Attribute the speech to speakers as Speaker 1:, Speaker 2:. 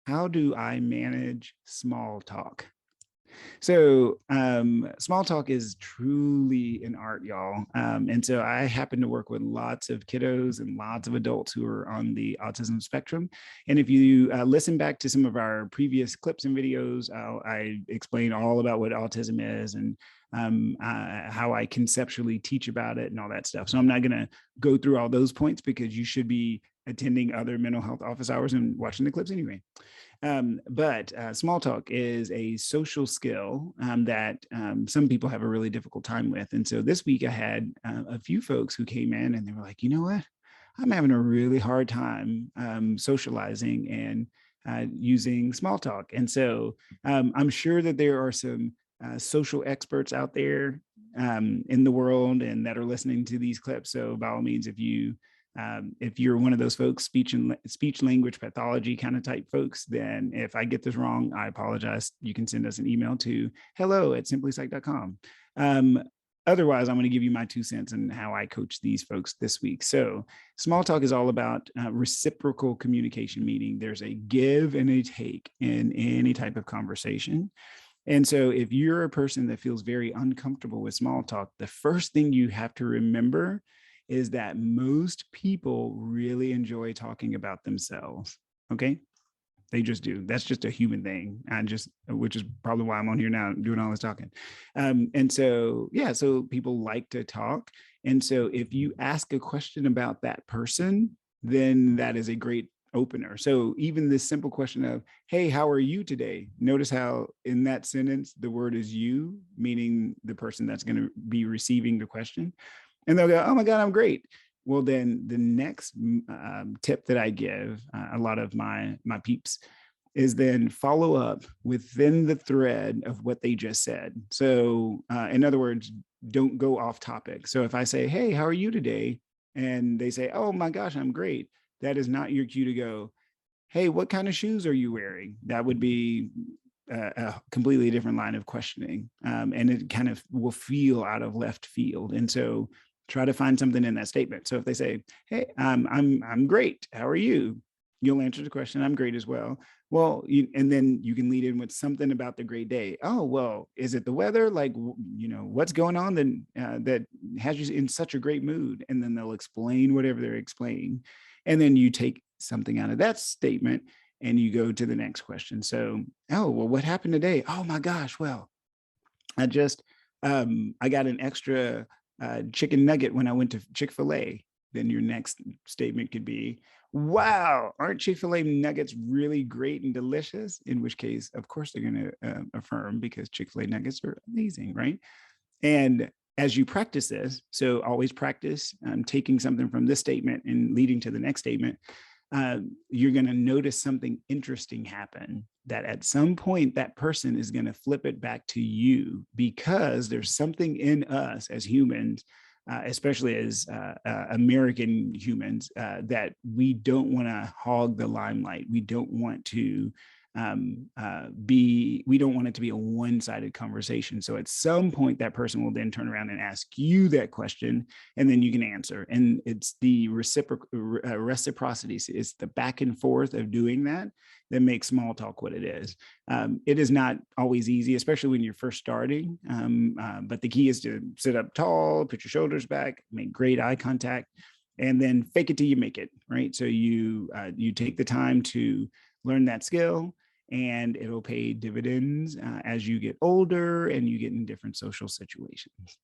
Speaker 1: How do I manage small talk? So, small talk is truly an art, y'all. And so I happen to work with lots of kiddos and lots of adults who are on the autism spectrum. And if you listen back to some of our previous clips and videos, I explain all about what autism is and how I conceptually teach about it and all that stuff. So I'm not going to go through all those points because you should be attending other mental health office hours and watching the clips anyway. But small talk is a social skill that some people have a really difficult time with. And so this week I had a few folks who came in and they were like, you know what? I'm having a really hard time socializing and using small talk. And so I'm sure that there are some social experts out there in the world and that are listening to these clips. So by all means, if you're one of those folks, speech language pathology kind of type folks, then if I get this wrong, I apologize. You can send us an email to hello@simplypsych.com. Otherwise, I'm going to give you my 2 cents on how I coach these folks this week. So small talk is all about reciprocal communication, meaning there's a give and a take in any type of conversation. And so if you're a person that feels very uncomfortable with small talk, the first thing you have to remember is that most people really enjoy talking about themselves. Okay. They just do. That's just a human thing. Which is probably why I'm on here now doing all this talking. And so, yeah, so people like to talk. And so if you ask a question about that person, then that is a great opener. So even this simple question of, hey, how are you today? Notice how in that sentence, the word is you, meaning the person that's going to be receiving the question. And they'll go, oh my God, I'm great. Well, then the next tip that I give a lot of my peeps is then follow up within the thread of what they just said. So in other words, don't go off topic. So if I say, hey, how are you today? And they say, oh my gosh, I'm great. That is not your cue to go, hey, what kind of shoes are you wearing? That would be a completely different line of questioning. And it kind of will feel out of left field. And so try to find something in that statement. So if they say, hey, I'm great. How are you? You'll answer the question, I'm great as well. Well, and then you can lead in with something about the great day. Oh, well, is it the weather? Like, what's going on then that has you in such a great mood? And then they'll explain whatever they're explaining. And then you take something out of that statement and you go to the next question. So, oh, well, what happened today? Oh my gosh. Well, I just, I got an extra chicken nugget when I went to Chick-fil-A. Then your next statement could be, wow, aren't Chick-fil-A nuggets really great and delicious? In which case, of course, they're going to affirm because Chick-fil-A nuggets are amazing, right? And as you practice this, so always practice taking something from this statement and leading to the next statement, you're going to notice something interesting happen that at some point that person is going to flip it back to you because there's something in us as humans, especially as American humans, that we don't want to hog the limelight. We don't want to we don't want it to be a one-sided conversation. So at some point that person will then turn around and ask you that question and then you can answer. And it's the reciprocity. It's the back and forth of doing that makes small talk what it is. It is not always easy, especially when you're first starting. But the key is to sit up tall, put your shoulders back, make great eye contact, and then fake it till you make it, right? So you take the time to learn that skill, and it'll pay dividends as you get older and you get in different social situations.